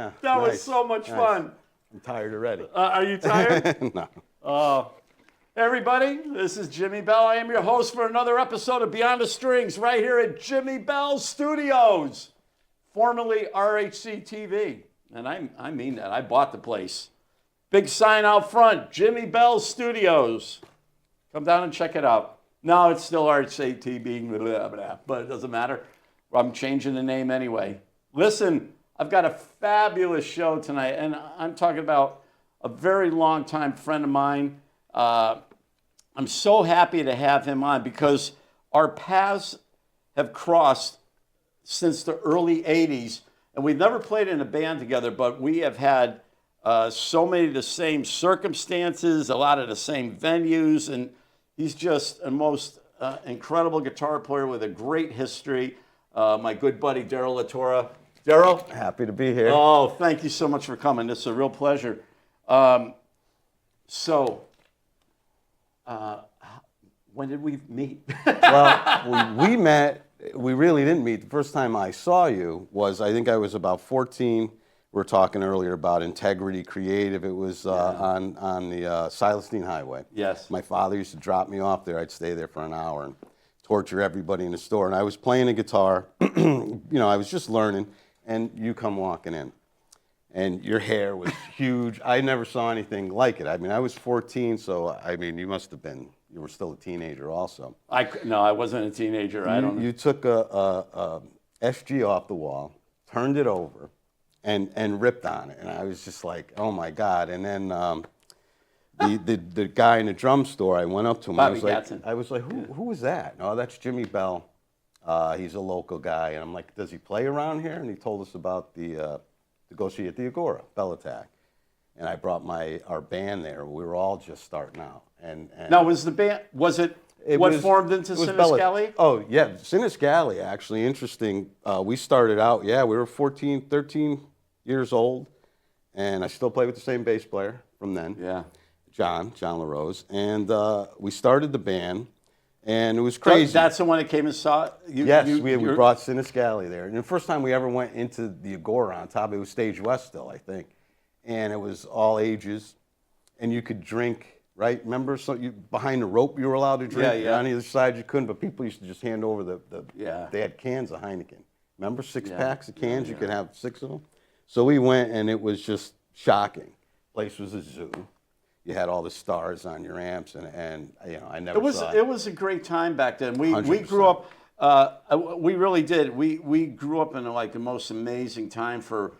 Yeah. That was so much fun. I'm tired already. Are you tired? No. Hey everybody, this is Jimi Bell. I am your host for another episode of Beyond the Strings right here at Jimi Bell Studios, formerly RHCTV. And I mean that. I bought the place. Big sign out front, Jimi Bell Studios. Come down and check it out. No, it's still RHCTV, blah, blah, but it doesn't matter. I'm changing the name anyway. Listen, I've got a fabulous show tonight, and I'm talking about a very long-time friend of mine. I'm so happy to have him on because our paths have crossed since the early 80s, and we've never played in a band together, but we have had so many of the same circumstances, a lot of the same venues, and he's just a most incredible guitar player with a great history. My good buddy, Daryl LaTorra. Daryl? Happy to be here. Oh, thank you so much for coming. It's a real pleasure. When did we meet? Well, we met. We really didn't meet. The first time I saw you was, I think I was about 14. We were talking earlier about Integrity Creative. It was on the Silestine Highway. Yes. My father used to drop me off there. I'd stay there for an hour and torture everybody in the store. And I was playing a guitar. I was just learning, and you come walking in. And your hair was huge. I never saw anything like it. I mean, I was 14, so, I mean, you were still a teenager also. No, I wasn't a teenager. I don't know. You took a SG off the wall, turned it over, and ripped on it. And I was just like, oh, my God. And then the guy in the drum store, I went up to him. Bobby I was like, who was that? No, that's Jimi Bell. He's a local guy. And I'm like, does he play around here? And he told us about to go see at the Agora, Bell Attack. And I brought our band there. We were all just starting out. And now, was it formed into Siniscali? Oh, yeah, Siniscali, actually, interesting. We started out, we were 14, 13 years old, and I still play with the same bass player from then. Yeah. John LaRose. And we started the band, and it was crazy. That's the one that came and saw you? Yes, we brought Siniscali there. And the first time we ever went into the Agora on top, it was Stage West still, I think. And it was all ages, and you could drink. Right? Remember, behind the rope you were allowed to drink. Yeah. On either side you couldn't, but people used to just hand over they had cans of Heineken. Remember, six packs of cans? You could have 6 of them. So we went, and it was just shocking. Place was a zoo. You had all the stars on your amps, and I never saw it. It was a great time back then. We grew up. We really did. We grew up in like the most amazing time for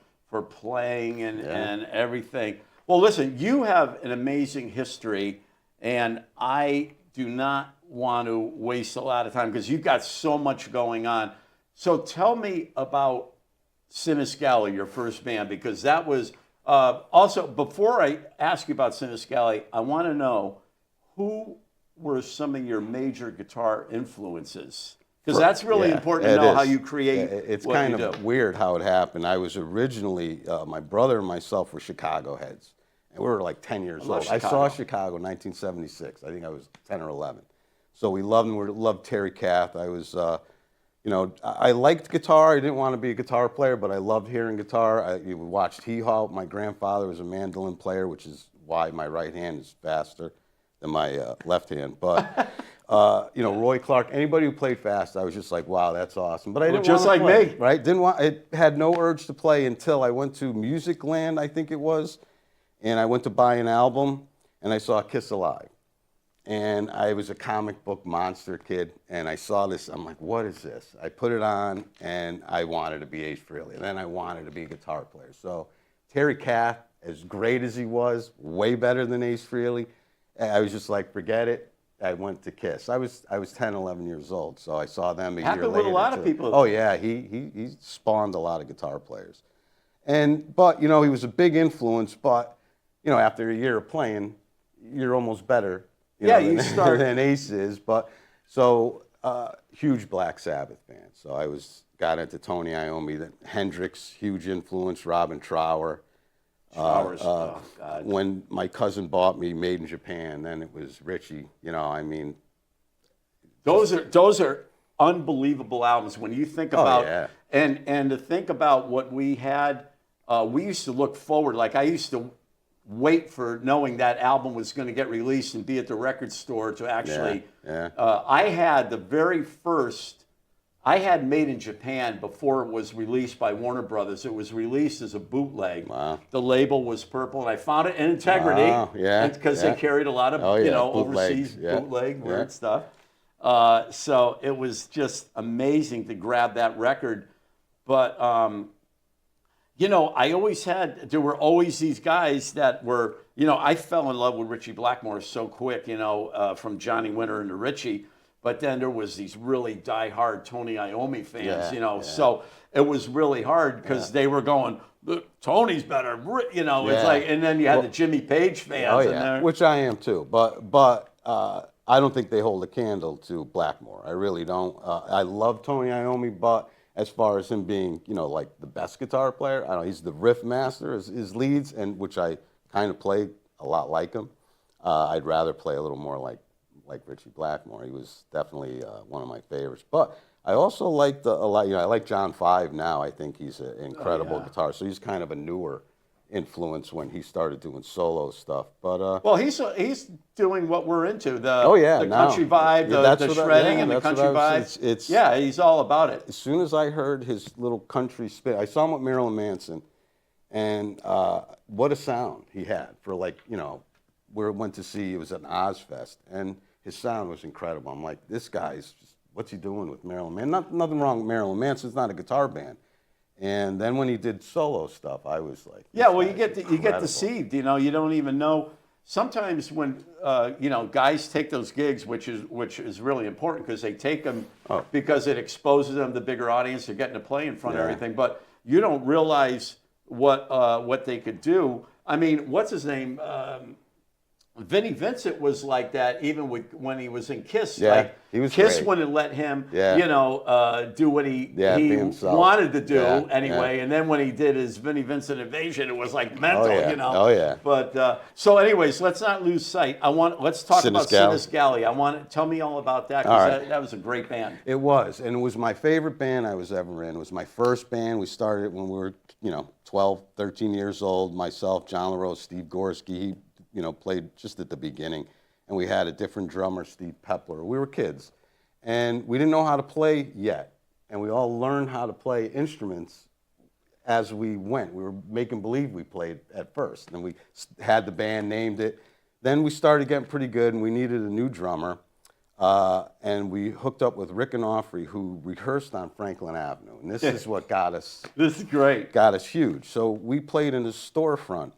playing and everything. Well, listen, you have an amazing history, and I do not want to waste a lot of time because you've got so much going on. So tell me about Siniscali, your first band, because that was also, before I ask you about Siniscali, I want to know who were some of your major guitar influences? Because that's really important to know how you create It's what kind you of do. weird how it happened. I was originally, my brother and myself were Chicago heads. And we were like 10 years old. I saw Chicago in 1976. I think I was 10 or 11. So we loved Terry Kath. I was, I liked guitar. I didn't want to be a guitar player, but I loved hearing guitar. We watched Hee Haw. My grandfather was a mandolin player, which is why my right hand is faster than my left hand. But, Roy Clark, anybody who played fast, I was just like, wow, that's awesome. But I didn't just want to like play, me. Right? It had no urge to play until I went to Music Land, I think it was. And I went to buy an album, and I saw Kiss Alive. And I was a comic book monster kid, and I saw this. I'm like, what is this? I put it on, and I wanted to be Ace Frehley. And then I wanted to be a guitar player. So Terry Kath, as great as he was, way better than Ace Frehley, I was just like, forget it. I went to Kiss. I was 10, 11 years old, so I saw them a year later. Happened with a lot of people. Oh, yeah, he spawned a lot of guitar players. But, he was a big influence, but after a year of playing, you're almost better than Ace is. But so huge Black Sabbath fan. So I got into Tony Iommi, Hendrix, huge influence, Robin Trower. God. When my cousin bought me Made in Japan, then it was Richie. Those are unbelievable albums when you think about and to think about what we had we used to look forward. Like I used to wait for knowing that album was going to get released and be at the record store to actually. I had the very first. I had Made in Japan before it was released by Warner Brothers. It was released as a bootleg. Wow. The label was purple, and I found it in Integrity. Wow. Yeah. Because they carried a lot of overseas bootleg weird stuff. So it was just amazing to grab that record. But I always there were always these guys that were, I fell in love with Ritchie Blackmore so quick, from Johnny Winter into Ritchie. But then there was these really diehard Tony Iommi fans, so it was really hard because they were going, Tony's better, it's like, and then you had the Jimmy Page fans in there. Which I am too, but I don't think they hold a candle to Blackmore. I really don't. I love Tony Iommi, but as far as him being, like the best guitar player, I don't know, he's the riff master, his leads, and which I kind of play a lot like him. I'd rather play a little more like Ritchie Blackmore. He was definitely one of my favorites. But I also liked a lot. I like John Five now. I think he's an incredible guitarist. So he's kind of a newer influence when he started doing solo stuff. But well, he's doing what we're into, the country vibe, the shredding and the country vibe. He's all about it. As soon as I heard his little country spin, I saw him with Marilyn Manson, and what a sound he had for where it went to see, it was at an Ozfest, and his sound was incredible. I'm like, this guy's just, what's he doing with Marilyn Manson? Nothing wrong with Marilyn Manson. It's not a guitar band. And then when he did solo stuff, I was like, you get deceived. You don't even know. Sometimes when guys take those gigs, which is really important because they take them because it exposes them to bigger audience. They're getting to play in front of everything, but you don't realize what they could do. I mean, what's his name? Vinnie Vincent was like that even when he was in Kiss. Yeah, he was Kiss great. wouldn't let him, do what he wanted to do anyway. Yeah. And then when he did his Vinnie Vincent Invasion, it was like mental, Oh yeah. But so, anyways, let's not lose sight. Let's talk about Sinus Galley. Tell me all about that because that was a great band. It was, and it was my favorite band I was ever in. It was my first band. We started when we were 12, 13 years old. Myself, John LaRose, Steve Gorski. He played just at the beginning, and we had a different drummer, Steve Pepler. We were kids, and we didn't know how to play yet, and we all learned how to play instruments as we went. We were making believe we played at first, and we had the band, named it. Then we started getting pretty good, and we needed a new drummer, and we hooked up with Rick Onofre, who rehearsed on Franklin Avenue, and this is what got us. This is great. Got us huge. So we played in a storefront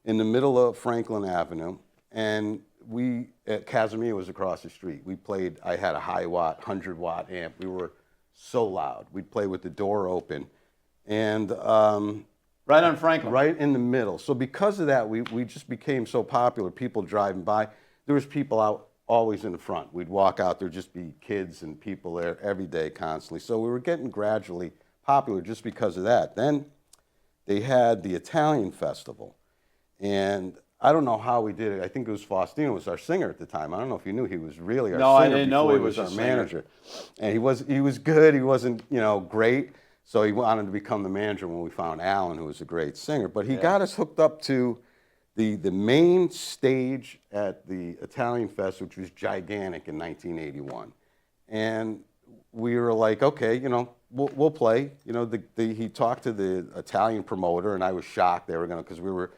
in the middle of Franklin Avenue, and Casimir was across the street. We played, I had a high watt, 100-watt amp. We were so loud. We'd play with the door open. And right on Franklin. Right in the middle. So because of that, we just became so popular, people driving by. There was people out always in the front. We'd walk out, there'd just be kids and people there every day, constantly. So we were getting gradually popular just because of that. Then they had the Italian Festival. And I don't know how we did it. I think it was Faustino was our singer at the time. I don't know if you knew he was really our singer. No, I didn't know he was our manager. And he was good. He wasn't, great. So he wanted to become the manager when we found Alan, who was a great singer. But he got us hooked up to the main stage at the Italian Fest, which was gigantic in 1981. And we were like, okay, we'll play. He talked to the Italian promoter, and I was shocked they were going to, because we were,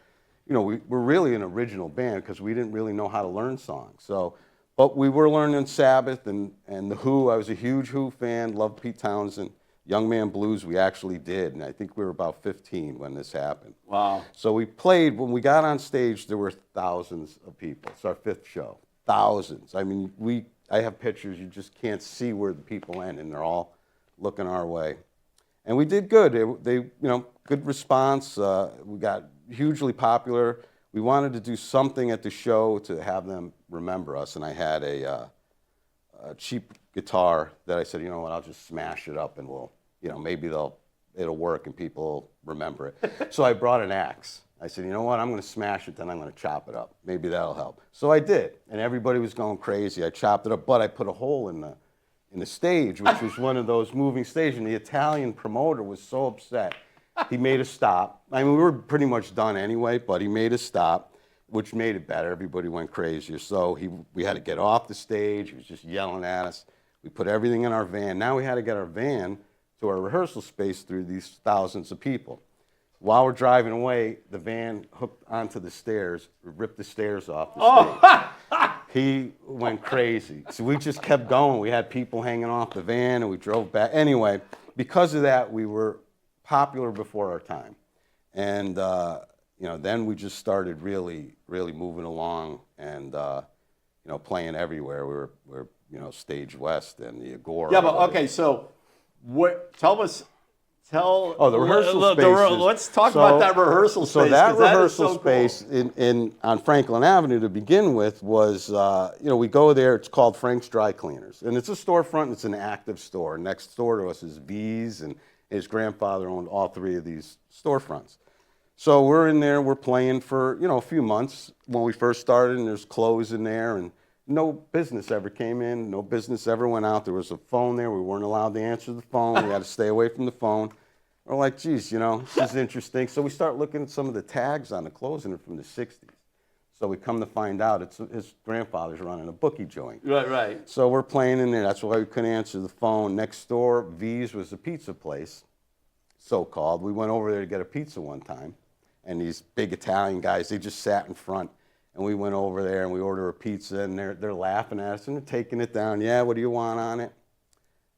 we're really an original band because we didn't really know how to learn songs. So, but we were learning Sabbath and The Who. I was a huge Who fan, loved Pete Townsend. Young Man Blues we actually did, and I think we were about 15 when this happened. Wow. So we played, when we got on stage, there were thousands of people. It's our 5th show. Thousands. I mean, I have pictures, you just can't see where the people went, and they're all looking our way. And we did good. They good response. We got hugely popular. We wanted to do something at the show to have them remember us, and I had a cheap guitar that I said, you know what, I'll just smash it up and we'll, maybe it'll work and people remember it. So I brought an axe. I said, you know what, I'm going to smash it, then I'm going to chop it up. Maybe that'll help. So I did, and everybody was going crazy. I chopped it up, but I put a hole in the stage, which was one of those moving stages, and the Italian promoter was so upset. He made a stop. I mean, we were pretty much done anyway, but he made a stop, which made it better. Everybody went crazy. So we had to get off the stage. He was just yelling at us. We put everything in our van. Now we had to get our van to our rehearsal space through these thousands of people. While we're driving away, the van hooked onto the stairs, ripped the stairs off the stage. He went crazy. So we just kept going. We had people hanging off the van, and we drove back. Anyway, because of that, we were popular before our time. And, then we just started really, really moving along and, playing everywhere. We were Stage West and the Agora. Yeah, but okay, so tell us. The rehearsal space. Let's talk about that rehearsal space. So that rehearsal cool. space on Franklin Avenue to begin with was, we go there. It's called Frank's Dry Cleaners, and it's a storefront. It's an active store. Next door to us is V's, and his grandfather owned all three of these storefronts. So we're in there. We're playing for a few months when we first started, and there's clothes in there, and no business ever came in. No business ever went out. There was a phone there. We weren't allowed to answer the phone. We had to stay away from the phone. We're like, geez, this is interesting. So we start looking at some of the tags on the clothes, and they're from the 60s. So we come to find out his grandfather's running a bookie joint. Right. So we're playing in there. That's why we couldn't answer the phone. Next door, V's was a pizza place, so-called. We went over there to get a pizza one time, and these big Italian guys, they just sat in front. And we went over there, and we ordered a pizza, and they're laughing at us, and they're taking it down. Yeah, what do you want on it?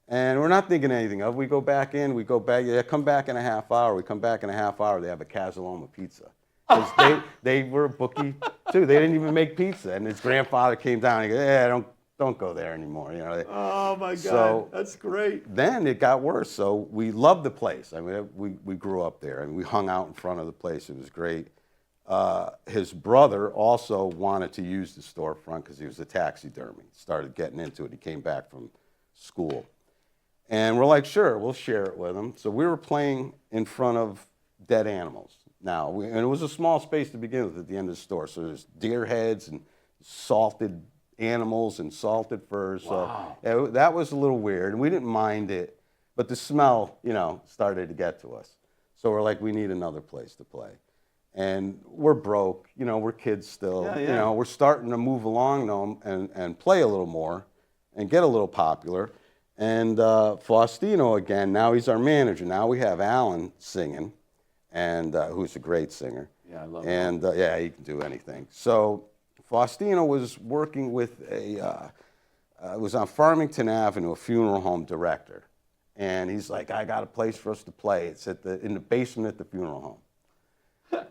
And we're not thinking anything of it. We go back, yeah, come back in a half hour. We come back in a half hour, they have a Casaloma pizza. 'Cause they were a bookie, too. They didn't even make pizza. And his grandfather came down and he goes, yeah, don't go there anymore. Oh, my God. So that's great. Then it got worse. So we loved the place. I mean, we grew up there, and we hung out in front of the place. It was great. His brother also wanted to use the storefront because he was a taxidermy. Started getting into it. He came back from school. And we're like, sure, we'll share it with him. So we were playing in front of dead animals. And it was a small space to begin with at the end of the store. So there's deer heads and salted animals and salted furs. Wow. So that was a little weird. And we didn't mind it. But the smell, started to get to us. So we're like, we need another place to play. And we're broke. We're kids still. Yeah. We're starting to move along though and play a little more and get a little popular. And Faustino again, now he's our manager. Now we have Alan singing, and who's a great singer. Yeah, I love him. And yeah, he can do anything. So Faustino was working with it was on Farmington Avenue, a funeral home director. And he's like, I got a place for us to play. It's in the basement at the funeral home.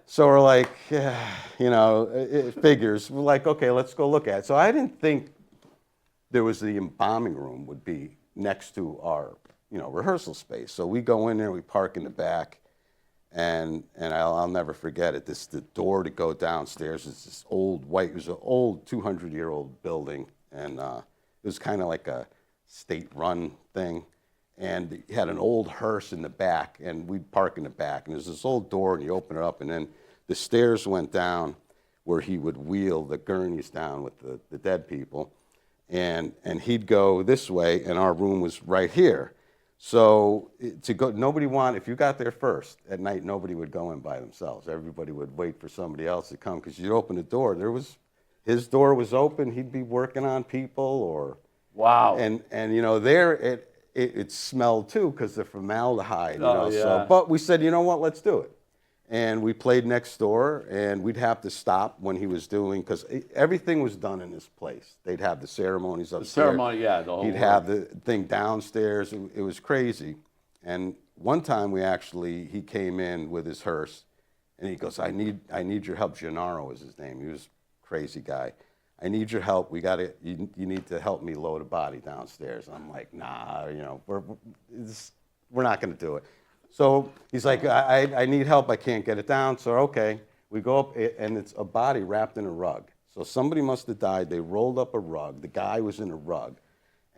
So we're like, yeah, it figures. We're like, okay, let's go look at it. So I didn't think there was the embalming room would be next to our, rehearsal space. So we go in there, we park in the back, and I'll never forget it. The door to go downstairs is this old white. It was an old 200-year-old building, and it was kind of like a state-run thing. And it had an old hearse in the back, and we'd park in the back. And there's this old door, and you open it up, and then the stairs went down where he would wheel the gurneys down with the dead people. And he'd go this way, and our room was right here. So if you got there first at night, nobody would go in by themselves. Everybody would wait for somebody else to come, because you'd open the door. His door was open. He'd be working on people, or wow. And there it smelled too, because the formaldehyde. Yeah. So, but we said, you know what, let's do it. And we played next door, and we'd have to stop when he was doing, because everything was done in this place. They'd have the ceremonies upstairs. The ceremony, yeah. The whole He'd have the thing downstairs. It was crazy. And one time he came in with his hearse, and he goes, I need your help. Gennaro was his name. He was a crazy guy. I need your help. You need to help me load a body downstairs. I'm like, nah, we're not going to do it. So he's like, I need help. I can't get it down. So, okay. We go up, and it's a body wrapped in a rug. So somebody must have died. They rolled up a rug. The guy was in a rug.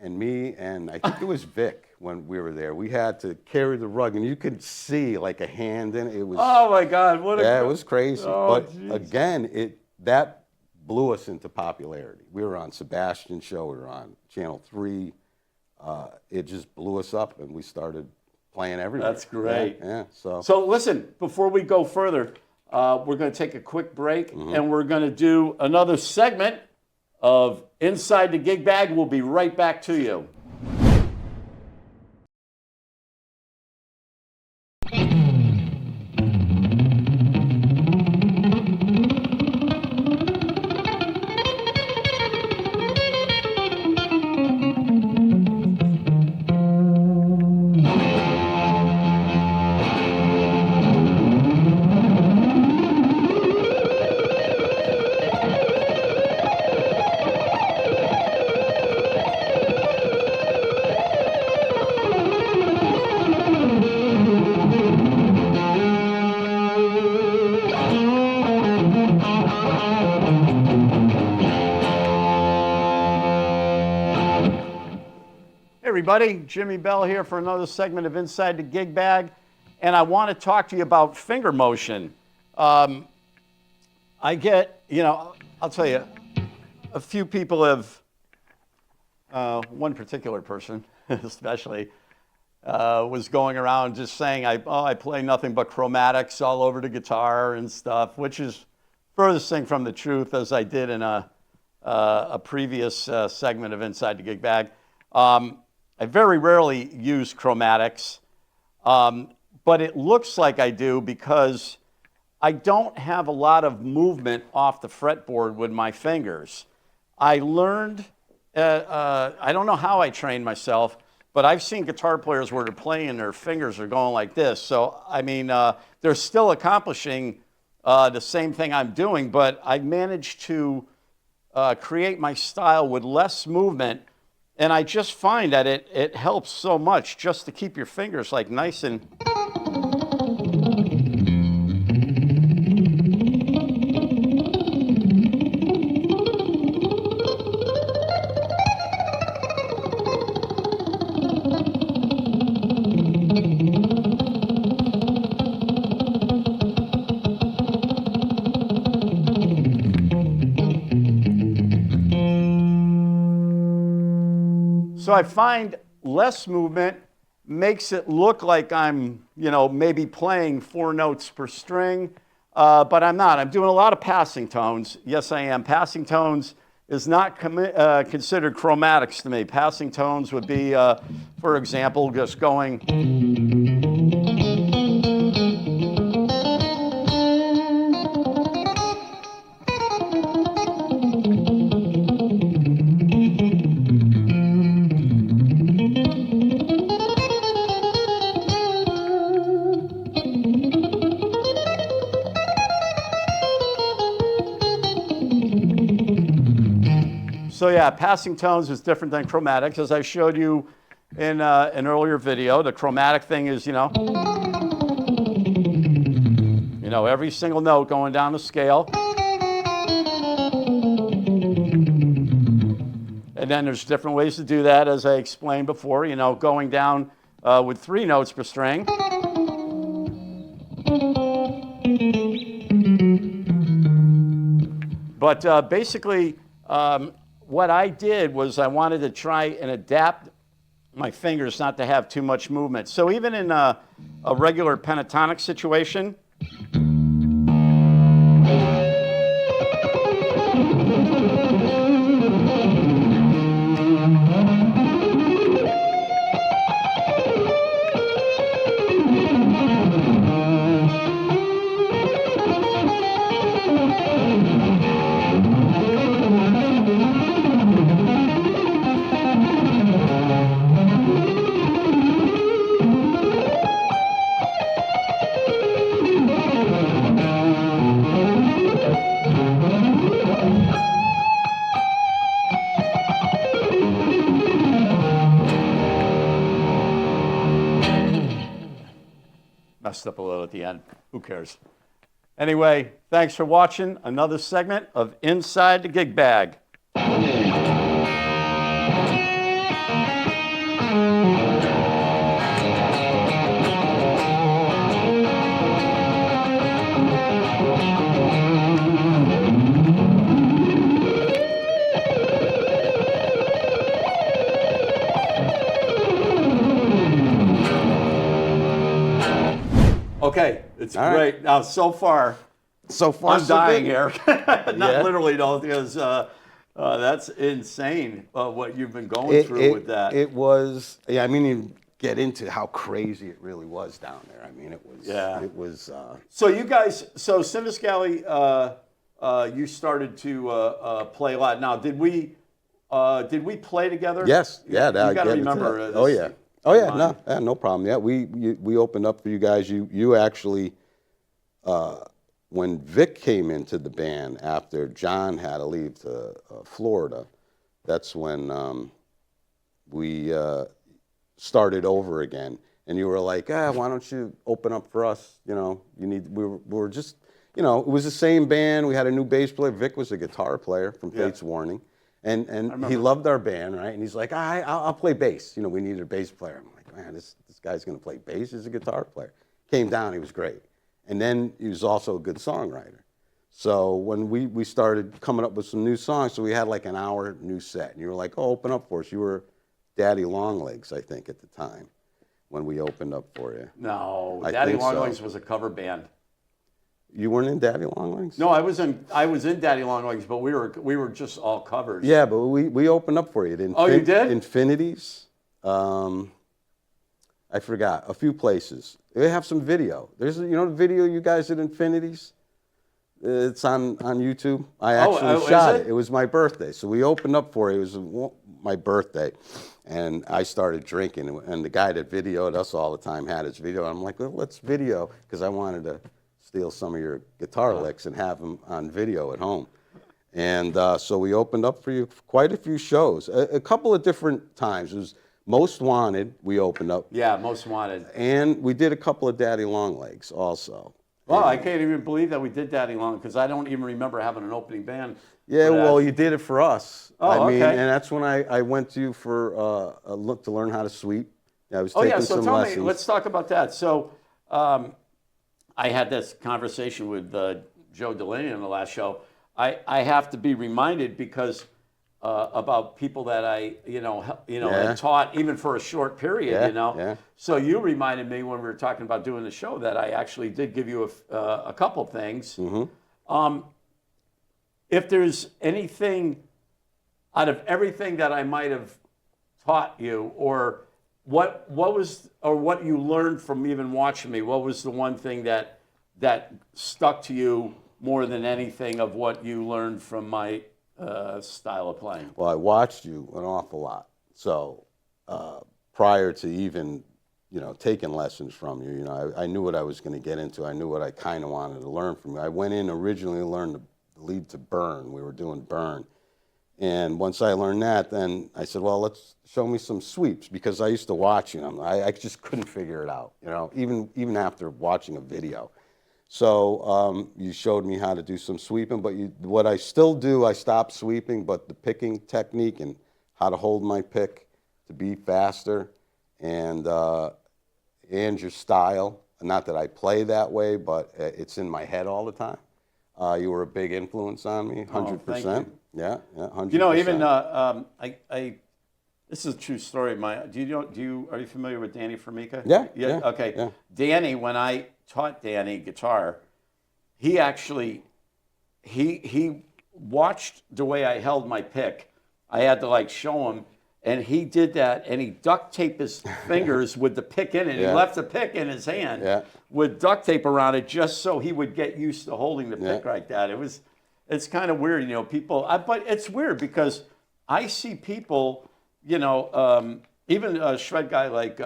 And me and I think it was Vic when we were there, we had to carry the rug. And you could see like a hand in it. It was, oh, my God. It was crazy. Oh, but geez. Again, that blew us into popularity. We were on Sebastian's show. We were on Channel 3. It just blew us up, and we started playing everywhere. That's great. Yeah. So listen, before we go further, we're going to take a quick break, and we're going to do another segment of Inside the Gig Bag. We'll be right back to you. Everybody, Jimi Bell here for another segment of Inside the Gig Bag, and I want to talk to you about finger motion. I get, I'll tell you, a few people have, one particular person especially, was going around just saying, I play nothing but chromatics all over the guitar and stuff, which is furthest thing from the truth, as I did in a previous segment of Inside the Gig Bag. I very rarely use chromatics, but it looks like I do because I don't have a lot of movement off the fretboard with my fingers. I learned, I don't know how I trained myself, but I've seen guitar players where they're playing and their fingers are going like this. So, I mean, they're still accomplishing the same thing I'm doing, but I managed to create my style with less movement. And I just find that it helps so much just to keep your fingers like nice and... So I find less movement makes it look like I'm, maybe playing 4 notes per string, but I'm not. I'm doing a lot of passing tones. Yes, I am. Passing tones is not considered chromatics to me. Passing tones would be, for example, just going... So yeah, passing tones is different than chromatics. As I showed you in an earlier video, the chromatic thing is, every single note going down the scale. And then there's different ways to do that, as I explained before, going down with 3 notes per string. But basically, what I did was I wanted to try and adapt my fingers not to have too much movement. So even in a regular pentatonic situation, messed up a little at the end. Who cares? Anyway, thanks for watching another segment of Inside the Gig Bag. Okay, it's All great. right. Now, so far, So far, I'm so dying good. here. Not Yeah. literally, though, because that's insane what you've been going through with that. It was, yeah, I mean, you get into how crazy it really was down there. I mean, Yeah. it was, So you guys, so Civis Galley, you started to play a lot. Now, did we play together? yes, yeah, You got to get into remember that. this. Oh, yeah. Oh, yeah, Mine. no problem. Yeah, we opened up for you guys. You actually, when Vic came into the band after John had to leave to Florida, that's when we started over again. And you were like, why don't you open up for us? You know, we were just, you know, it was the same band. We had a new bass player. Vic was a guitar player from Fates Warning. And he loved our band, right? And he's like, I'll play bass. You know, we needed a bass player. I'm like, man, this guy's going to play bass. He's a guitar player. Came down, he was great. And then he was also a good songwriter. So when we started coming up with some new songs, so we had like an hour new set. And you were like, open up for us. You were Daddy Longlegs, I think, at the time when we opened up for you. No, I Daddy think so. Longlegs was a cover band. You weren't in Daddy Longlegs? No, I was in Daddy Longlegs, but we were just all covers. Yeah, but we opened up for you. You did? Infinities. I forgot. A few places. They have some video. There's, you know, the video you guys did Infinities? It's on YouTube. I actually shot it. It was my birthday. So we opened up for you. It was my birthday. And I started drinking. And the guy that videoed us all the time had his video. I'm like, well, let's video. Because I wanted to steal some of your guitar licks and have them on video at home. And so we opened up for you quite a few shows. A couple of different times. It was Most Wanted, we opened up. Yeah, Most Wanted. And we did a couple of Daddy Longlegs also. Well, I can't even believe that we did Daddy Long, because I don't even remember having an opening band. Yeah, well, you did it for us. Oh, I mean, okay. and that's when I went to you for a look to learn how to sweep. I was Oh, taking yeah, so some tell lessons. me, let's talk about that. So I had this conversation with Joe Delaney on the last show. I have to be reminded because about people that I, had taught even for a short period, Yeah. So you reminded me when we were talking about doing the show that I actually did give you a couple things. Mm-hmm. If there's anything out of everything that I might have taught you, or what you learned from even watching me, what was the one thing that stuck to you more than anything of what you learned from my style of playing? Well, I watched you an awful lot. So prior to even, taking lessons from you, I knew what I was going to get into. I knew what I kind of wanted to learn from you. I went in originally to learn the lead to Burn. We were doing Burn. And once I learned that, then I said, well, let's show me some sweeps, because I used to watch you. I just couldn't figure it out, even after watching a video. So you showed me how to do some sweeping, but what I still do, I stopped sweeping, but the picking technique and how to hold my pick to be faster, and your style. Not that I play that way, but it's in my head all the time. You were a big influence on me, 100%. Thank you. Yeah, 100%. Even this is a true story. Are you familiar with Danny Formica? Yeah. Okay. Yeah. Danny, when I taught Danny guitar, he actually he watched the way I held my pick. I had to show him, and he did that, and he duct taped his fingers with the pick in it. Yeah. He left the pick in his hand with duct tape around it, just so he would get used to holding the pick like that. It's kind of weird, people. But it's weird because I see people, even a shred guy like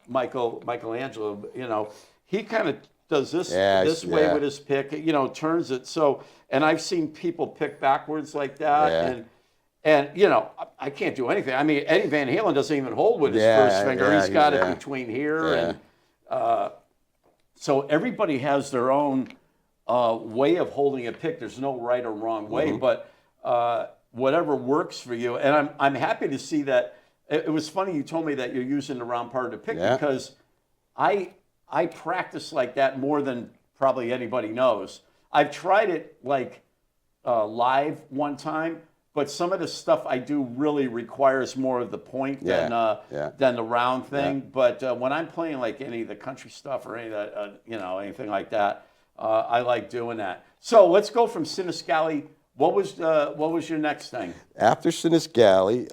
Michelangelo, he kind of does this way with his pick, turns it. So, and I've seen people pick backwards like that, and I can't do anything. I mean, Eddie Van Halen doesn't even hold with his first finger. He's got it between here and. So everybody has their own way of holding a pick. There's no right or wrong way, but whatever works for you. And I'm happy to see that. It was funny you told me that you're using the round part of the pick, because I practice like that more than probably anybody knows. I've tried it live one time, but some of the stuff I do really requires more of the point than the round thing. Yeah. But when I'm playing like any of the country stuff or any of that, anything like that, I like doing that. So let's go from Siniscali. What was your next thing? After Siniscali,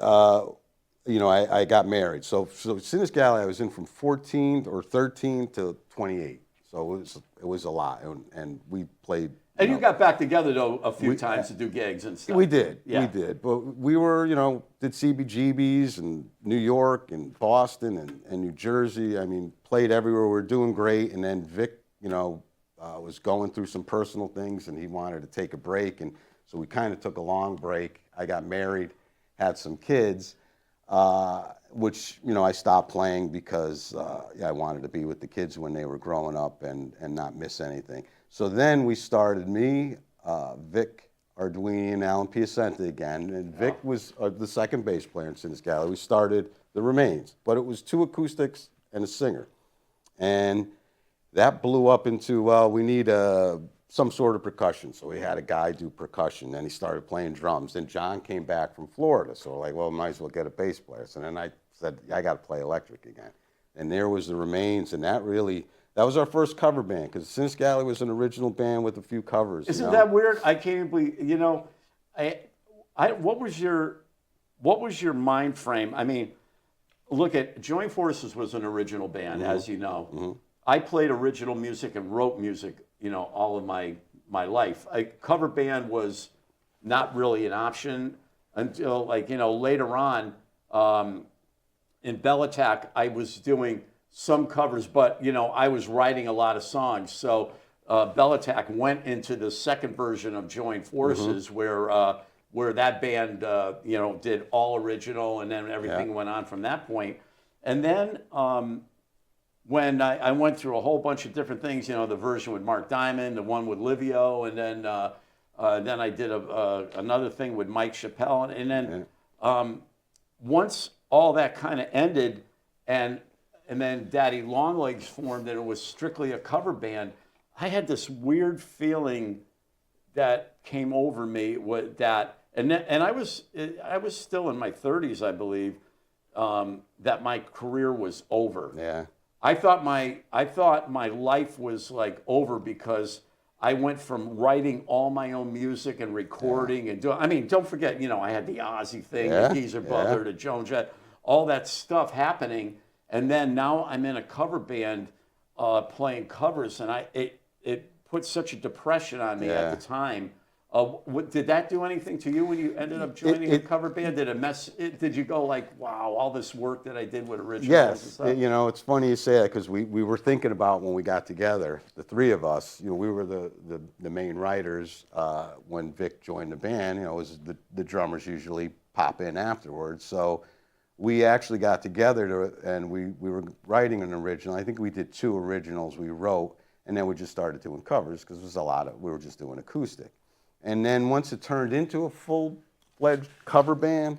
I got married. So Siniscali, I was in from 14 or 13 to 28. So it was a lot, and we played. And you got back together though a few times to do gigs and stuff. We did, but we were, did CBGBs and New York and Boston and New Jersey. I mean, played everywhere. We were doing great, and then Vic, was going through some personal things, and he wanted to take a break, and so we kind of took a long break. I got married, had some kids, which I stopped playing because I wanted to be with the kids when they were growing up and not miss anything. So then we started, me, Vic Arduini, and Alan Piacente again. And Vic was the second bass player in Siniscali. We started the Remains, but it was 2 acoustics and a singer. And that blew up into, well, we need some sort of percussion. So we had a guy do percussion. Then he started playing drums. Then John came back from Florida. So we're like, well, might as well get a bass player. So then I said, I got to play electric again. And there was the Remains, and that was our first cover band, because Siniscali was an original band with a few covers. Isn't that weird? I can't believe, what was your mind frame? I mean, look at Joint Forces was an original band, as you know. Mm-hmm. I played original music and wrote music, all of my life. A cover band was not really an option until later on in Bell Attack, I was doing some covers, but I was writing a lot of songs. So Bell Attack went into the second version of Joint Forces, where that band did all original, and then everything went on from that point. And then when I went through a whole bunch of different things, the version with Mark Diamond, the one with Livio, and then I did another thing with Mike Chappelle, and then once all that kind of ended, and then Daddy Longlegs formed, and it was strictly a cover band, I had this weird feeling that came over me with that, and I was still in my 30s, I believe, that my career was over. Yeah. I thought my life was like over because I went from writing all my own music and recording and doing. I mean, don't forget, I had the Ozzy thing, the Geezer Butler, the Joan Jett, all that stuff happening, and then now I'm in a cover band playing covers, and it put such a depression on me at the time. Did that do anything to you when you ended up joining a cover band? Did you go like, wow, all this work that I did with originals? Yes, it's funny you say that, because we were thinking about when we got together, the three of us, we were the main writers when Vic joined the band. It was the drummers usually pop in afterwards. So we actually got together and we were writing an original. I think we did 2 originals we wrote, and then we just started doing covers because we were just doing acoustic. And then once it turned into a full-fledged cover band,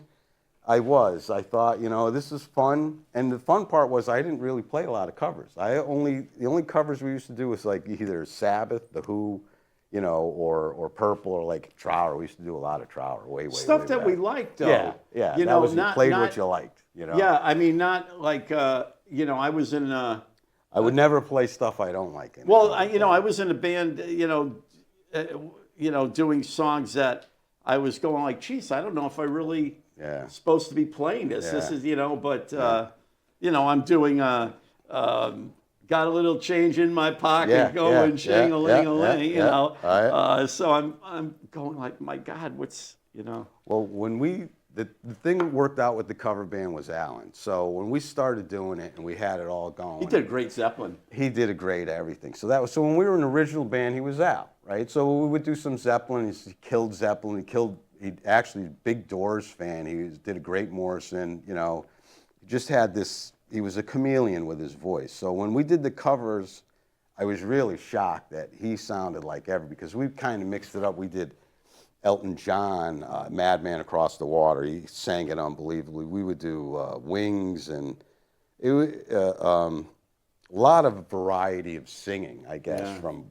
I thought, this is fun. And the fun part was I didn't really play a lot of covers. The only covers we used to do was like either Sabbath, The Who, or Purple, or like Trower. We used to do a lot of Trower, way stuff way that back. we liked, though. Yeah. You played what you liked, Yeah, I mean, not like, I was in. I would never play stuff I don't like. Well, I was in a band, doing songs that I was going like, geez, I don't know if I really supposed to be playing this. This is, but I'm doing got a little change in my pocket, going shing-a-ling-a-ling, so I'm going like, my God, what's. Well, when the thing that worked out with the cover band was Alan. So when we started doing it and we had it all going, he did a great Zeppelin. He did a great everything. So when we were an original band, he was out, right? So we would do some Zeppelin. He killed Zeppelin. He actually big Doors fan. He did a great Morrison. He just had this. He was a chameleon with his voice. So when we did the covers, I was really shocked that he sounded like because we kind of mixed it up. We did Elton John, Madman Across the Water. He sang it unbelievably. We would do Wings, and it was a lot of variety of singing, I guess, from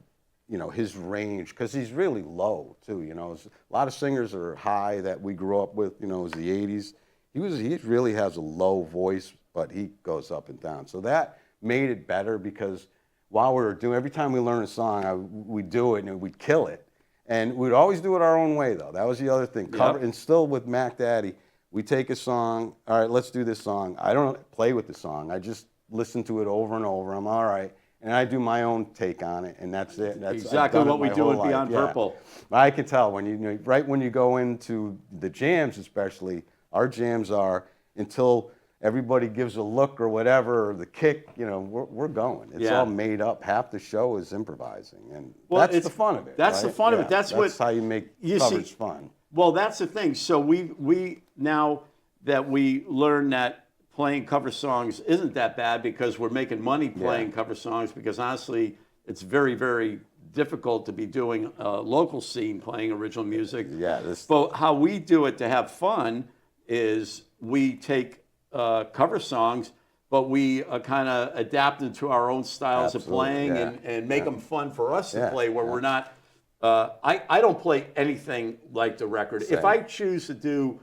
you know, his range, because he's really low too. You know, a lot of singers are high that we grew up with. You know, it was the '80s. He really has a low voice, but he goes up and down. So that made it better because while we were doing, every time we learn a song, we'd do it and we'd kill it. And we'd always do it our own way, though. That was the other thing. Cover, and still with Mac Daddy, we take a song. All right, let's do this song. I don't play with the song. I just listen to it over and over. I'm all right, and I do my own take on it, and that's it. That's exactly what we do in Beyond Purple. I can tell when right when you go into the jams, especially our jams are until everybody gives a look or whatever, or the kick, you know, we're going. It's all made up. Half the show is improvising, and that's the fun of it. That's the fun of it. That's how you make covers fun. Well, that's the thing. So we now that we learn that playing cover songs isn't that bad because we're making money playing cover songs, because honestly, it's very, very difficult to be doing a local scene playing original music. Yeah. But how we do it to have fun is we take cover songs, but we kind of adapt them to our own styles of playing and make them fun for us to play, where we're not. I don't play anything like the record. Same. If I choose to do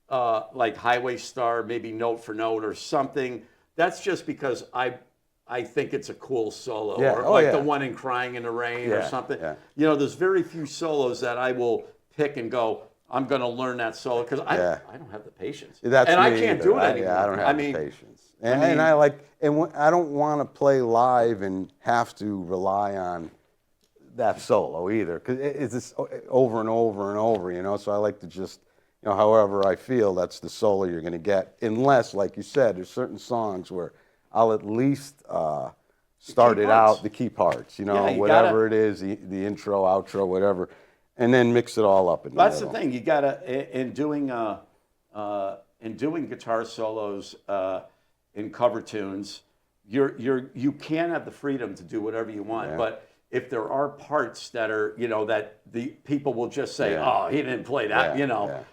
like Highway Star, maybe note for note or something, that's just because I think it's a cool solo, or the one in Crying in the Rain or something. Yeah. You know, there's very few solos that I will pick and go, I'm going to learn that solo, because I don't have the patience. That's and me I can't either. do it anymore. I don't have the patience. And I don't want to play live and have to rely on that solo either, because it's just over and over and over, you know. So I like to just, you know, however I feel, that's the solo you're going to get. Unless, like you said, there's certain songs where I'll at least start it out, the key parts, you know, whatever it is, the intro, outro, whatever, and then mix it all up in the middle. That's the thing. You gotta in doing guitar solos in cover tunes, you can have the freedom to do whatever you want, but if there are parts that are, you know, that the people will just say, oh, he didn't play that, you know,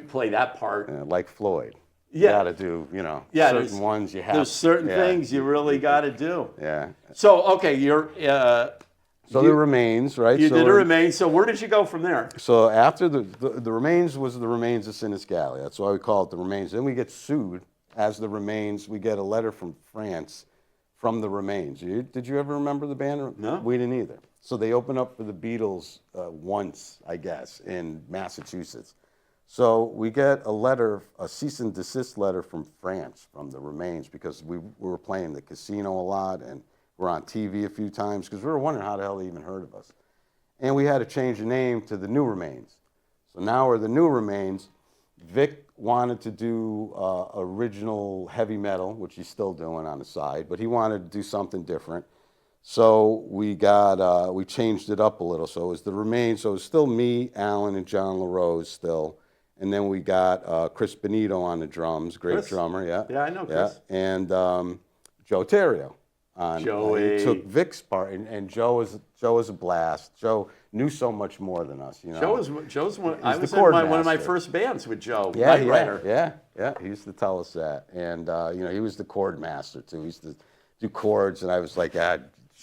play that part. Like Floyd. You got to do, you know, certain ones you have. There's certain things you really got to do. Yeah. So, okay, you're... So the Remains, right? You did the Remains. So where did you go from there? So after the Remains was the Remains of Sinus Galley. That's why we call it the Remains. Then we get sued as the Remains. We get a letter from France from the Remains. Did you ever remember the band? No. We didn't either. So they opened up for the Beatles once, I guess, in Massachusetts. So we get a letter, a cease and desist letter from France, from the Remains, because we were playing the casino a lot and we're on TV a few times, because we were wondering how the hell they even heard of us. And we had to change the name to the New Remains. So now we're the New Remains. Vic wanted to do original heavy metal, which he's still doing on the side, but he wanted to do something different. So we changed it up a little. So it was the Remains. So it was still me, Alan, and John LaRose still. And then we got Chris Benito on the drums, great drummer, Yeah, I know Chris. And Joe Terrio. Joey. He took Vic's part, and Joe was a blast. Joe knew so much more than us, you know. Joe's one. I was in one of my first bands with Joe. Yeah. He used to tell us that, and you know, he was the chord master too. He used to do chords, and I was like,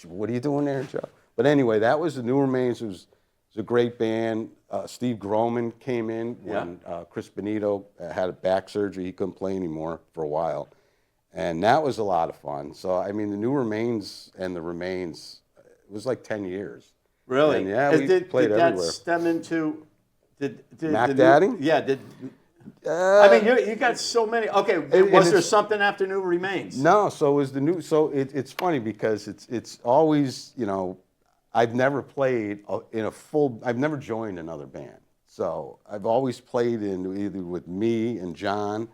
what are you doing there, Joe? But anyway, that was the New Remains. It was a great band. Steve Groman came in when Chris Benito had a back surgery. He couldn't play anymore for a while. And that was a lot of fun. So, I mean, the New Remains and the Remains, it was like 10 years. Really? And we played everywhere. Did that stem into... Mac Daddy? I mean, you got so many... Okay, was there something after New Remains? No, so it was the new... So it's funny because it's always, you know, I've never played in a full... I've never joined another band. So I've always played in either with me and John...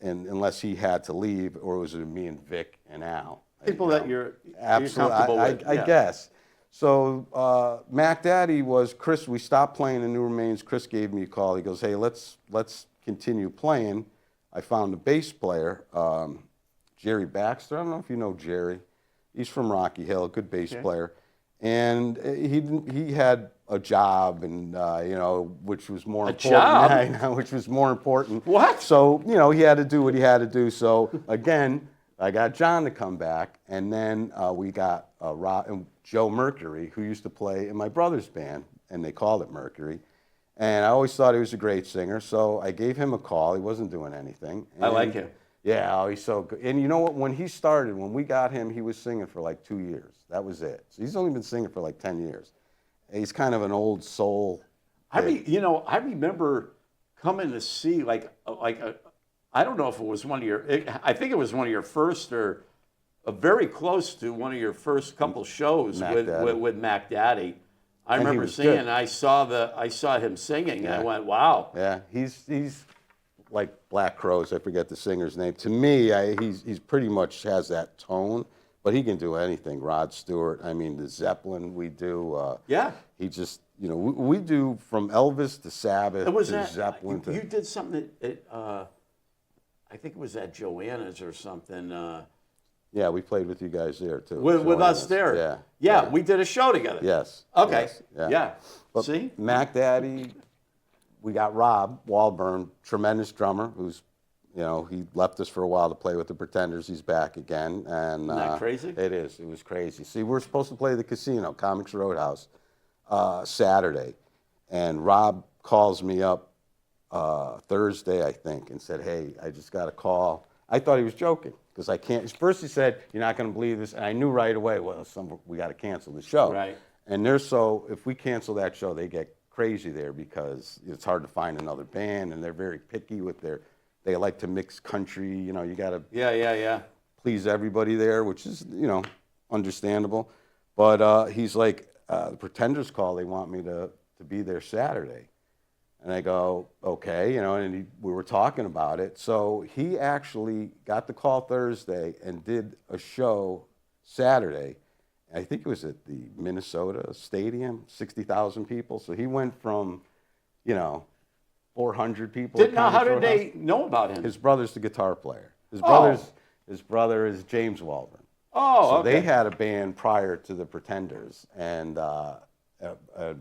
and unless he had to leave, or was it me and Vic and Al? People that you're comfortable with. I guess. So Mac Daddy was Chris. We stopped playing the New Remains. Chris gave me a call. He goes, "Hey, let's continue playing." I found a bass player, Jerry Baxter. I don't know if you know Jerry. He's from Rocky Hill, a good bass player, and he had a job, and you know, which was more important. Job? Which was more important. What? So you know, he had to do what he had to do. So again, I got John to come back, and then we got Joe Mercury, who used to play in my brother's band, and they called it Mercury. And I always thought he was a great singer, so I gave him a call. He wasn't doing anything. I like him. Yeah, oh, he's so good. And you know what? When he started, when we got him, he was singing for like 2 years. That was it. So he's only been singing for like 10 years. He's kind of an old soul. I remember coming to see I don't know if it was I think it was one of your first or very close to one of your first couple shows with Mac Daddy. I remember seeing. Good. I saw him singing, and I went, "Wow!" Yeah, he's like Black Crowes. I forget the singer's name. To me, he's pretty much has that tone, but he can do anything. Rod Stewart. I mean, the Zeppelin. We do. Yeah. He just, we do from Elvis to Sabbath to Zeppelin. You did something I think it was at Joanna's or something. Yeah, we played with you guys there too. With us there. Yeah, we did a show together. Yes. Okay. Yes, yeah. But see? Mac Daddy, we got Rob Walburn, tremendous drummer, who's, he left us for a while to play with the Pretenders. He's back again. And, isn't that crazy? It is. It was crazy. See, we're supposed to play the casino, Comics Roadhouse, Saturday. And Rob calls me up Thursday, I think, and said, "Hey, I just got a call." I thought he was joking because I can't. First he said, "You're not going to believe this," and I knew right away. Well, we got to cancel the show. Right. And if we cancel that show, they get crazy there because it's hard to find another band, and they're very picky with they like to mix country. You got to please everybody there, which is understandable. But he's like, the Pretenders call. They want me to be there Saturday. And I go, okay, and we were talking about it. So he actually got the call Thursday and did a show Saturday. I think it was at the Minnesota Stadium, 60,000 people. So he went from, 400 people. How did they know about him? His brother's the guitar player. His brother is James Walburn. Oh, so okay. They had a band prior to the Pretenders, and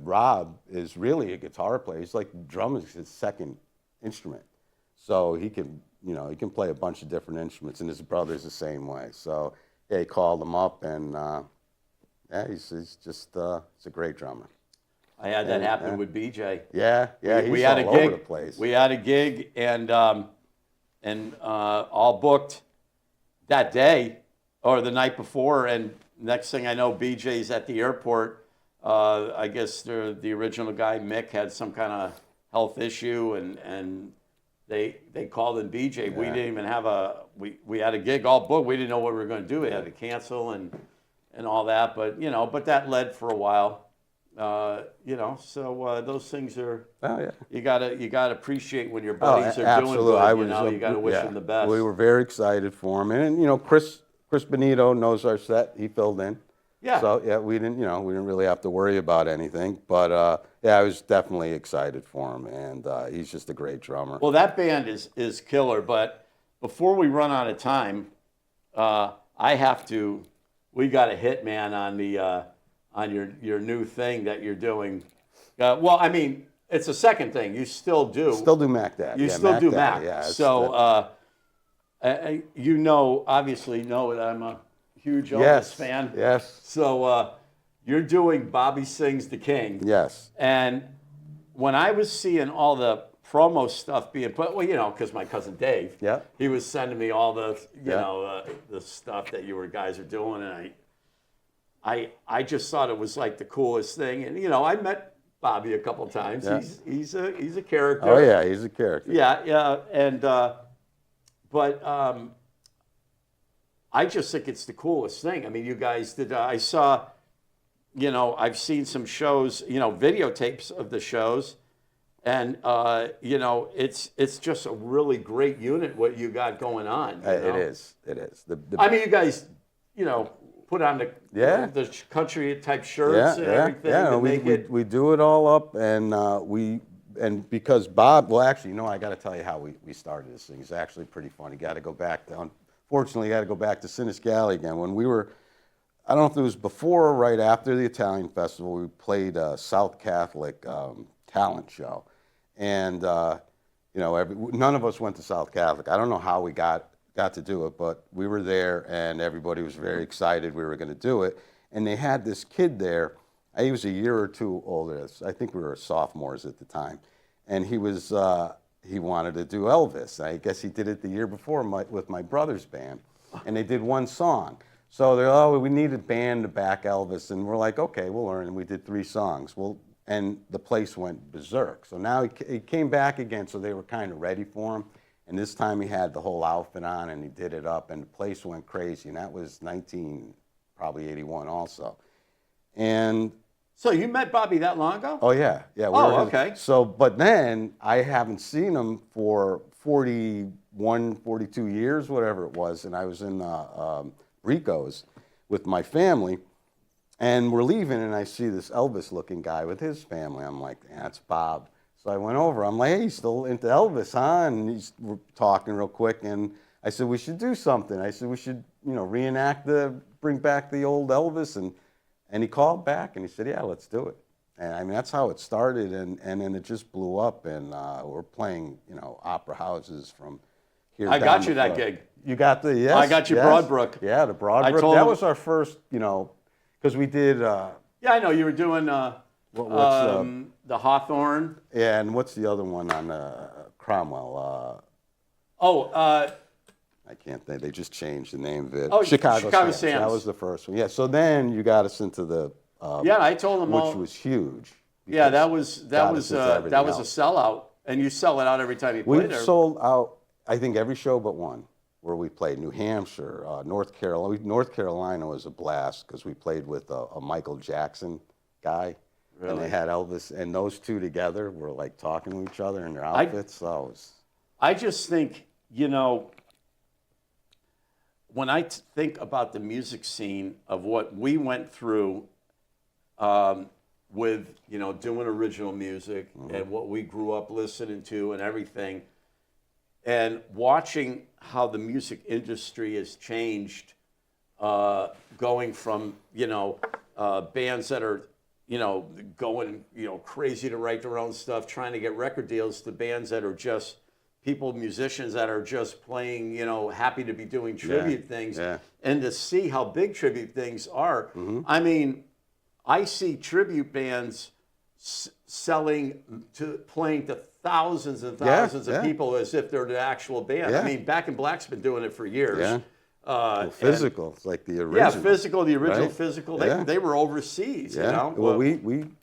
Rob is really a guitar player. He's like drum is his second instrument, so he can play a bunch of different instruments, and his brother's the same way. So yeah, he called him up, and he's just he's a great drummer. I had that happen with BJ. Yeah, he's we had all a gig. over the place. We had a gig and all booked that day or the night before, and next thing I know, BJ's at the airport. I guess the original guy, Mick, had some kind of health issue, and they called in BJ. Yeah. We didn't even have we had a gig all booked. We didn't know what we were going to do. We had to cancel and all that, but that led for a while. So those things are. Oh yeah. You gotta appreciate when your buddies are doing good. You gotta wish them the best. We were very excited for him, and Chris Benito knows our set. He filled in. Yeah. So yeah, we didn't really have to worry about anything. But I was definitely excited for him, and he's just a great drummer. Well, that band is killer. But before we run out of time, we got a hit, man, on the on your new thing that you're doing. Well, I mean, it's a second thing. You still do. Still do Mac Daddy. You still do Mac. Yeah. So obviously know that I'm a huge Elvis fan. Yes. So you're doing Bobby Sings the King. Yes. And when I was seeing all the promo stuff being put, because my cousin Dave, he was sending me all the, the stuff that you guys are doing, and I just thought it was like the coolest thing. And I met Bobby a couple times. Yeah. He's a character. Oh yeah, he's a character. Yeah, and but I just think it's the coolest thing. I mean, you guys did. I saw, I've seen some shows, videotapes of the shows, and it's just a really great unit what you got going on. It is. I mean, you guys, put on the country type shirts and everything. Yeah, we do it all up, and because Bob, well, actually, I got to tell you how we started this thing. It's actually pretty funny. Unfortunately, got to go back to Sinus Galley again. When we were, I don't know if it was before or right after the Italian Festival, we played a South Catholic talent show, and none of us went to South Catholic. I don't know how we got got to do it, but we were there, and everybody was very excited we were going to do it. And they had this kid there. He was a year or two older. I think we were sophomores at the time, and he wanted to do Elvis. I guess he did it the year before with my brother's band, and they did one song. So they're, oh, we need a band to back Elvis, and we're like, okay, we'll learn. And we did 3 songs. Well, and the place went berserk. So now he came back again, so they were kind of ready for him. And this time he had the whole outfit on, and he did it up, and the place went crazy. And that was probably 81 also. And so you met Bobby that long ago? oh yeah, yeah. Okay. So, but then I haven't seen him for 41, 42 years, whatever it was, and I was in Rico's with my family, and we're leaving, and I see this Elvis-looking guy with his family. I'm like, that's Bob. So I went over. I'm like, hey, you still into Elvis, huh? And we're talking real quick, and I said, we should do something. I said, we should, reenact bring back the old Elvis. And he called back, and he said, yeah, let's do it. And I mean, that's how it started, and then it just blew up, and we're playing, opera houses from here down I got you the that gig. You got the, yes. I got you yes. Broadbrook. Yeah, the Broadbrook. That was our first, because we did. Yeah, I know. You were doing the Hawthorne. Yeah, and what's the other one on Cromwell? I can't think. They just changed the name of it. Oh, Chicago Sam's. That was the first one. Yeah, so then you got us into the. Yeah, I told them which was huge. Yeah, that was a sellout, and you sell it out every time you play there. We've sold out, I think, every show but one where we played. New Hampshire, North Carolina. North Carolina was a blast because we played with a Michael Jackson guy. Really? And they had Elvis, and those two together were like talking to each other in their outfits. I just think, when I think about the music scene of what we went through with, doing original music and what we grew up listening to and everything, and watching how the music industry has changed, going from, bands that are, going, crazy to write their own stuff, trying to get record deals, to bands that are just musicians that are just playing, happy to be doing tribute things. Yeah. And to see how big tribute things are. I mean, I see tribute bands playing to thousands and thousands of people as if they're the actual band. Yeah. I mean, Back in Black's been doing it for years. Yeah. Physical, it's like the original. Yeah, Physical, the original right? Physical. Yeah. They were overseas, Yeah. Well, we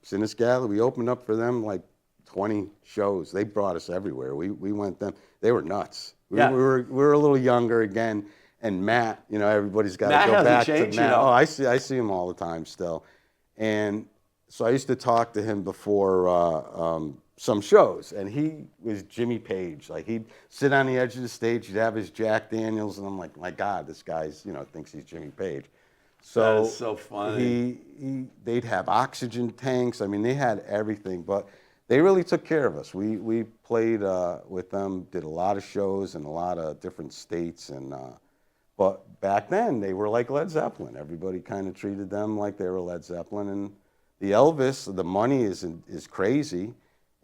Siniscala, we opened up for them like 20 shows. They brought us everywhere. We went them. They were nuts. We were a little younger again. And Matt, everybody's got to go back to Matt. Oh, I see him all the time still. And so I used to talk to him before some shows, and he was Jimmy Page. Like, he'd sit on the edge of the stage, he'd have his Jack Daniels, and I'm like, my God, this guy's, thinks he's Jimmy Page. So that's so funny. They'd have oxygen tanks. I mean, they had everything, but they really took care of us. We played with them, did a lot of shows in a lot of different states, and but back then they were like Led Zeppelin. Everybody kind of treated them like they were Led Zeppelin, and the Elvis, the money is crazy,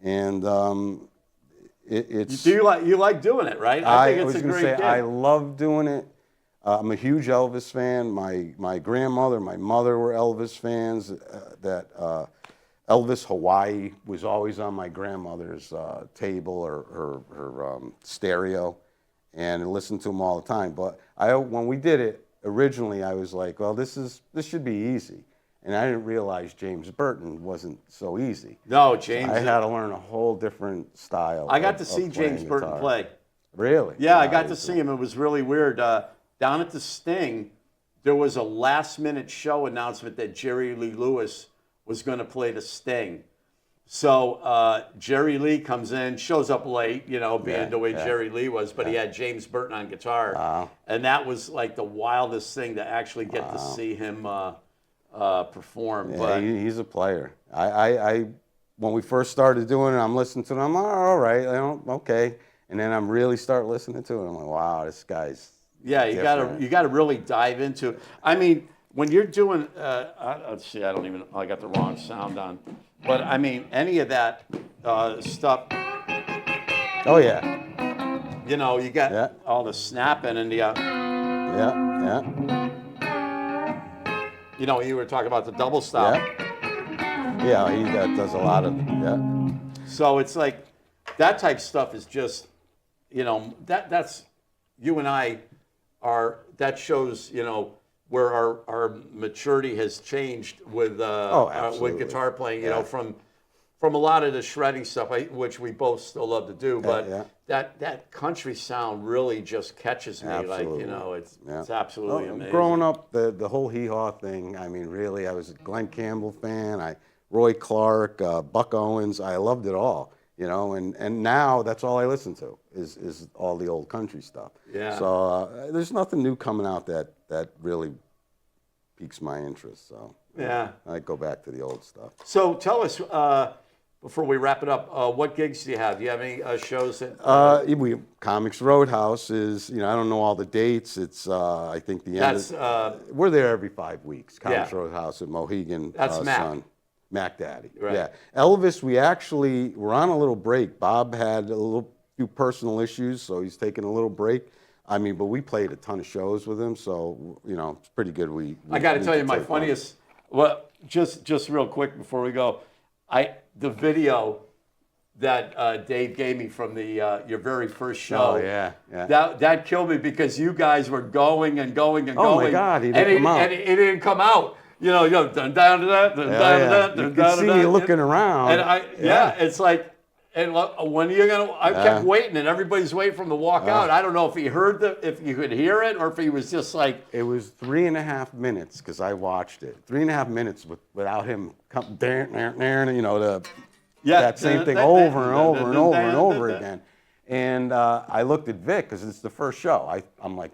and it's. Do you like doing it, right? I think it's a great gig. I love doing it. I'm a huge Elvis fan. My grandmother, my mother were Elvis fans. Elvis Hawaii was always on my grandmother's table or her stereo, and I listened to him all the time. But when we did it originally, I was like, well, this should be easy, and I didn't realize James Burton wasn't so easy. No, James. I had to learn a whole different style. I got to see James Burton play. Really? Yeah, I got to see him. It was really weird. Down at the Sting, there was a last-minute show announcement that Jerry Lee Lewis was going to play the Sting. So Jerry Lee comes in, shows up late, being the way Jerry Lee was, but he had James Burton on guitar. And that was like the wildest thing to actually get to see him perform. Yeah, but he's a player. I when we first started doing it, I'm listening to him, I'm like, all right, okay. And then I'm really start listening to it, I'm like, wow, this guy's different. you gotta really dive into it. I mean, when you're doing, let's see, I got the wrong sound on. But I mean, any of that stuff. Oh yeah. you know, you got all the snapping and the, Yeah. you know, you were talking about the double stop. Yeah, he does a lot of, So it's like that type of stuff is just, you know, that's, you and I are, that shows, you know, where our maturity has changed with guitar playing, you know, from a lot of the shredding stuff, which we both still love to do, but that country sound really just catches me. Absolutely. Like, you know, it's absolutely amazing. Growing up, the whole hee-haw thing, I mean, really, I was a Glenn Campbell fan, Roy Clark, Buck Owens, I loved it all, you know, and now that's all I listen to is all the old country stuff. Yeah. So there's nothing new coming out that really piques my interest, so I go back to the old stuff. So tell us, before we wrap it up, what gigs do you have? Do you have any shows that? Comics Roadhouse is, you know, I don't know all the dates. It's, I think the end we're there every 5 weeks. Comics Roadhouse at Mohegan. That's Mac Daddy. Right. Yeah. Elvis, we're on a little break. Bob had few personal issues, so he's taking a little break. I mean, but we played a ton of shows with him, so, you know, it's pretty good. I got to tell you, my funniest, just real quick before we go, the video that Dave gave me from your very first show. Oh, yeah. That killed me because you guys were going and going and going. Oh, my God, he didn't come out. And it didn't come out. You know, dun down to that, dun down to that, dun you down can to see that. me looking around. And it's like, and when are you gonna? I kept waiting, and everybody's waiting for him to walk out. I don't know if he heard if you could hear it, or if he was just like. It was 3.5 minutes because I watched it. 3.5 minutes without him you know, that same thing over and over and over and over again. And I looked at Vic because it's the first show. I'm like,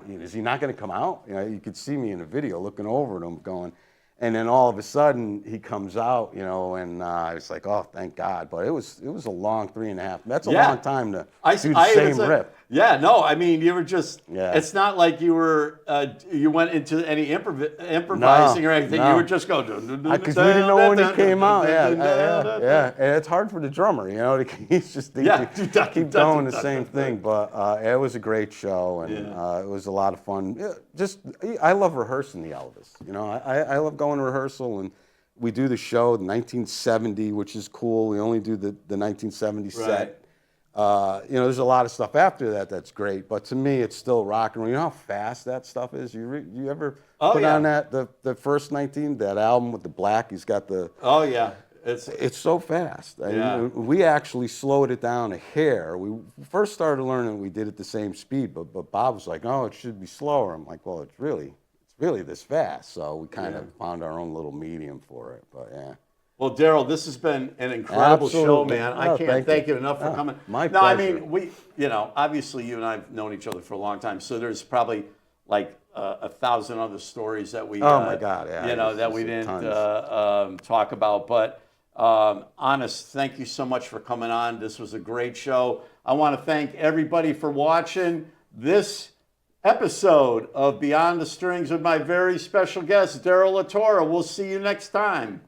is he not going to come out? You know, you could see me in the video looking over at him going. And then all of a sudden he comes out, you know, and I was like, oh, thank God. But it was a long 3.5. That's a long time to do the same riff. Yeah, no, I mean, you were just, it's not like you were, you went into any improvising or anything. You were just going. Because we didn't know when he came out. Yeah. And it's hard for the drummer, you know, he's just keep doing the same thing. But it was a great show, and it was a lot of fun. I love rehearsing the Elvis. You know, I love going to rehearsal, and we do the show, 1970, which is cool. We only do the 1970 set. You know, there's a lot of stuff after that that's great, but to me, it's still rock and roll. You know how fast that stuff is? You ever put on the first 19, that album with the black? He's got the. Oh yeah, it's so fast. I mean, we actually slowed it down a hair. We first started learning, we did it the same speed, but Bob was like, "Oh, it should be slower." I'm like, "Well, it's really this fast." So we kind of found our own little medium for it. But yeah. Well, Daryl, this has been an incredible show, man. I can't thank you enough for coming. My pleasure. I mean, you know, obviously you and I have known each other for a long time, so there's probably like 1,000 other stories that we, oh my God, yeah, you know, that we didn't talk about. But honest, thank you so much for coming on. This was a great show. I want to thank everybody for watching this episode of Beyond the Strings with my very special guest, Daryl LaTorra. We'll see you next time.